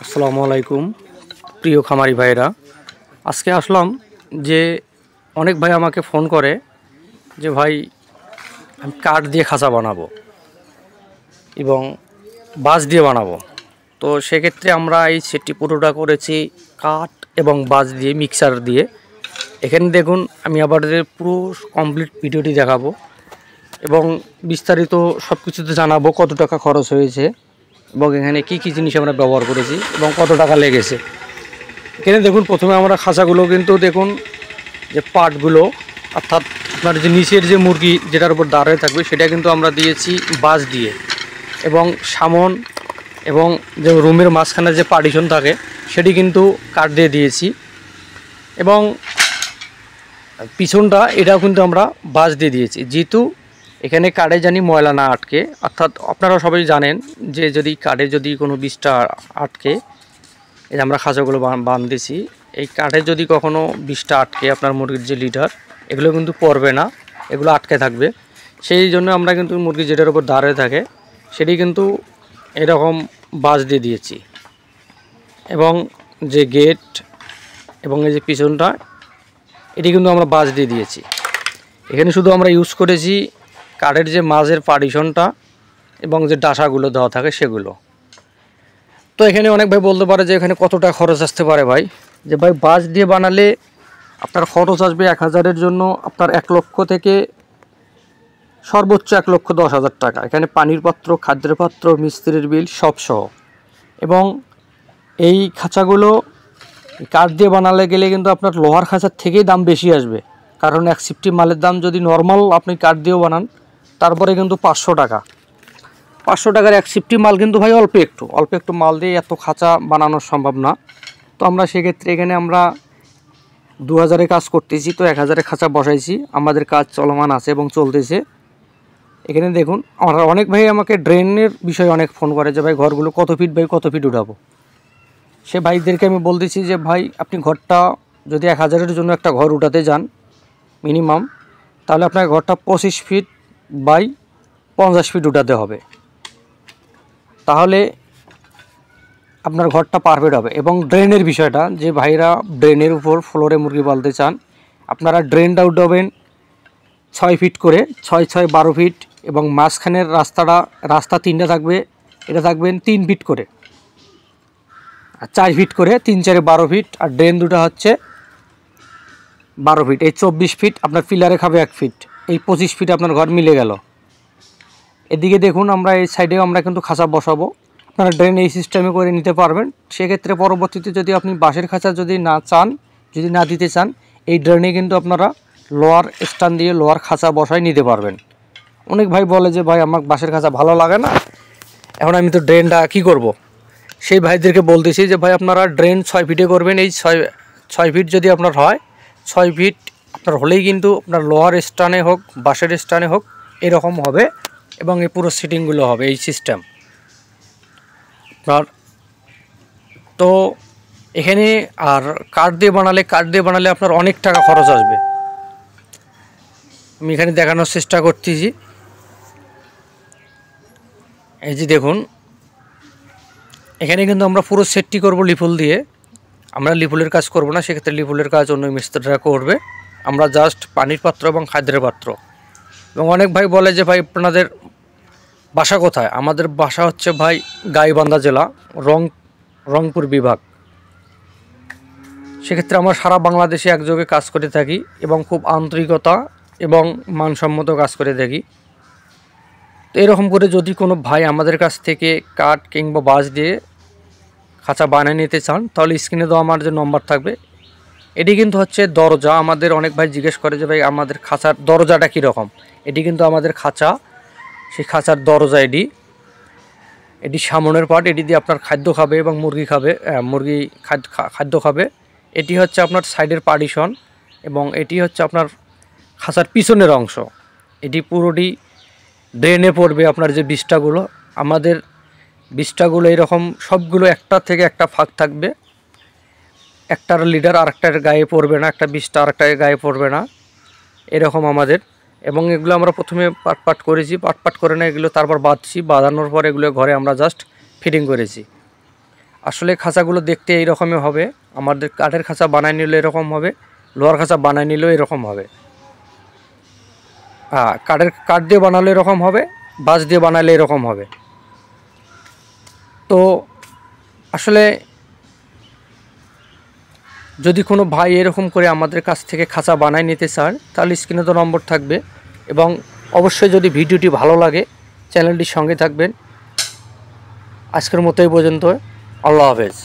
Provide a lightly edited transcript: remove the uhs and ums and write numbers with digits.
আসসালামু আলাইকুম প্রিয় খামারি ভাইরা। আজকে আসলাম যে অনেক ভাই আমাকে ফোন করে যে ভাই আমি কাঠ দিয়ে খাঁচা বানাবো এবং বাঁশ দিয়ে বানাবো। তো সেক্ষেত্রে আমরা এই সেটটি পুরোটা করেছি কাঠ এবং বাঁশ দিয়ে মিক্সার দিয়ে। এখানে দেখুন আমি আপনাদের পুরো কমপ্লিট ভিডিওটি দেখাবো এবং বিস্তারিত সব কিছুতে জানাবো কত টাকা খরচ হয়েছে এবং এখানে কি কি জিনিস আমরা ব্যবহার করেছি এবং কত টাকা লেগেছে। এখানে দেখুন প্রথমে আমরা খাঁচাগুলো কিন্তু দেখুন যে পাটগুলো অর্থাৎ আপনার যে নিচের যে মুরগি যেটার উপর দাঁড়িয়ে থাকবে সেটা কিন্তু আমরা দিয়েছি বাঁশ দিয়ে এবং সামন এবং যে রুমের মাঝখানে যে পার্টিশন থাকে সেটি কিন্তু কাঠ দিয়ে দিয়েছি এবং পিছনটা এটাও কিন্তু আমরা বাঁশ দিয়ে দিয়েছি, যেহেতু এখানে কাঠে জানি ময়লা না আটকে। অর্থাৎ আপনারা সবাই জানেন যে যদি কাঠে যদি কোনো বিষটা আটকে, এই আমরা খাঁচাগুলো বাঁধতেছি, এই কাঠে যদি কখনো বিষটা আটকে আপনার মুরগির যে লিডার এগুলো কিন্তু পড়বে না, এগুলো আটকে থাকবে। সেই জন্য আমরা কিন্তু মুরগি যেটার উপর দাঁড়িয়ে থাকে সেটি কিন্তু এরকম বাঁশ দিয়ে দিয়েছি এবং যে গেট এবং এই যে পিছনটা এটি কিন্তু আমরা বাঁশ দিয়ে দিয়েছি। এখানে শুধু আমরা ইউজ করেছি কাঠের যে মাঝের পার্টিশনটা এবং যে ডাসাগুলো দেওয়া থাকে সেগুলো। তো এখানে অনেক ভাই বলতে পারে যে এখানে কতটা খরচ আসতে পারে ভাই, যে ভাই বাঁশ দিয়ে বানালে আপনার খরচ আসবে 1000-এর জন্য আপনার 1 লক্ষ থেকে সর্বোচ্চ 1,10,000 টাকা। এখানে পানির পাত্র, খাদ্যের পাত্র, মিস্ত্রির বিল সব সহ। এবং এই খাঁচাগুলো কাঠ দিয়ে বানালে গেলে কিন্তু আপনার লোহার খাঁচার থেকেই দাম বেশি আসবে, কারণ 1 সিফটি মালের দাম যদি নর্মাল আপনি কাঠ দিয়েও বানান তারপরে কিন্তু 500 টাকা। 500 টাকার 1 সিফটি মাল কিন্তু ভাই অল্প একটু মাল দিয়ে এত খাঁচা বানানো সম্ভব না। তো আমরা সেক্ষেত্রে এখানে আমরা 2000-এ কাজ করতেছি, তো 1000-এ খাঁচা বসাইছি, আমাদের কাজ চলমান আছে এবং চলতেছে। এখানে দেখুন আমরা অনেক ভাই আমাকে ড্রেনের বিষয়ে অনেক ফোন করে যে ভাই ঘরগুলো কত ফিট ভাই কত ফিট উঠাবো। সে ভাইদেরকে আমি বলতেছি যে ভাই আপনি ঘরটা যদি 1000-এর জন্য একটা ঘর উঠাতে যান মিনিমাম, তাহলে আপনার ঘরটা 25 ফিট বাই 50 ফিট উঠাতে হবে, তাহলে আপনার ঘরটা পারফেক্ট হবে। এবং ড্রেনের বিষয়টা, যে ভাইরা ড্রেনের উপর ফ্লোরে মুরগি পালতে চান আপনারা ড্রেনটা উঠাবেন 6 ফিট করে, 6-6 12 ফিট, এবং মাঝখানের রাস্তা 3টা থাকবে, এটা থাকবেন 3 ফিট করে, আর 4 ফিট করে, 3-4 12 ফিট, আর ড্রেন দুটো হচ্ছে 12 ফিট। এই 24 ফিট আপনার পিলারে খাবে 1 ফিট, এই 25 ফিট আপনার ঘর মিলে গেল। এদিকে দেখুন আমরা এই সাইডেও আমরা কিন্তু খাঁচা বসাবো, আপনারা ড্রেন এই সিস্টেমে করে নিতে পারবেন। সেক্ষেত্রে পরবর্তীতে যদি আপনি বাঁশের খাঁচা যদি না দিতে চান, এই ড্রেনে কিন্তু আপনারা লোয়ার স্ট্যান্ড দিয়ে লোয়ার খাঁচা বসায় নিতে পারবেন। অনেক ভাই বলে যে ভাই আমার বাঁশের খাঁচা ভালো লাগে না, এখন আমি তো ড্রেনটা কী করব। সেই ভাইদেরকে বলতেছি যে ভাই আপনারা ড্রেন 6 ফিটে করবেন। এই 6 ফিট যদি আপনার হয়, 6 ফিট আপনার হলেই কিন্তু আপনার লোয়ার স্ট্যান্ডে হোক বাঁশের স্ট্যান্ডে হোক এরকম হবে এবং এই পুরো সিটিংগুলো হবে এই সিস্টেম আপনার। তো এখানে আর কাঠ দিয়ে বানালে আপনার অনেক টাকা খরচ আসবে। আমি এখানে দেখানোর চেষ্টা করতেছি, এই যে দেখুন এখানে কিন্তু আমরা পুরো সেটটি করব লিফুল দিয়ে। আমরা লিফুলের কাজ করব না, সেক্ষেত্রে লিফুলের কাজ অন্য মিস্ত্রিরা করবে, আমরা জাস্ট পানির পাত্র এবং খাদ্যের পাত্র। এবং অনেক ভাই বলে যে ভাই আপনাদের বাসা কোথায়? আমাদের বাসা হচ্ছে ভাই গাইবান্ধা জেলা, রংপুর বিভাগ। সেক্ষেত্রে আমরা সারা বাংলাদেশে একযোগে কাজ করে থাকি এবং খুব আন্তরিকতা এবং মানসম্মত কাজ করে থাকি। তো এরকম করে যদি কোনো ভাই আমাদের কাছ থেকে কাঠ কিংবা বাঁশ দিয়ে খাঁচা বানিয়ে নিতে চান, তাহলে স্ক্রিনে দেওয়া আমার যে নম্বর থাকবে, এটি কিন্তু হচ্ছে দরজা। আমাদের অনেক ভাই জিজ্ঞেস করে যে ভাই আমাদের খাঁচার দরজাটা কীরকম। এটি কিন্তু আমাদের খাঁচা, সেই খাঁচার দরজা এটি সামনের পার্ট, এটি দিয়ে আপনার খাদ্য খাবে এবং মুরগি খাদ্য খাবে। এটি হচ্ছে আপনার সাইডের পার্টিশন এবং এটি হচ্ছে আপনার খাঁচার পিছনের অংশ। এটি পুরোটি ড্রেনে পড়বে। আপনার যে বিষ্ঠাগুলো, আমাদের বিষ্ঠাগুলো এরকম সবগুলো একটা থেকে একটা ফাঁক থাকবে, একটার লিডার আরেকটার গায়ে পড়বে না, একটা বিষ্ঠা আরেকটার গায়ে পড়বে না, এরকম আমাদের। এবং এগুলো আমরা প্রথমে পাট করেছি, পাট করে না এগুলো তারপর বাঁধানোর পর এগুলো ঘরে আমরা জাস্ট ফিটিং করেছি। আসলে খাঁচাগুলো দেখতে এইরকমই হবে। আমাদের কাঠের খাঁচা বানায় নিলে এরকম হবে, লোহার খাঁচা বানায় নিলেও এরকম হবে। কাঠ দিয়ে বানালে এরকম হবে, বাঁশ দিয়ে বানালে এরকম হবে। তো আসলে যদি কোনো ভাই এরকম করে আমাদের কাছ থেকে খাঁচা বানায় নিতে চান, তাহলে স্ক্রিনে তো নম্বর থাকবে। এবং অবশ্যই যদি ভিডিওটি ভালো লাগে চ্যানেলটির সঙ্গে থাকবেন। আজকের মতো এই পর্যন্ত। আল্লাহ হাফেজ।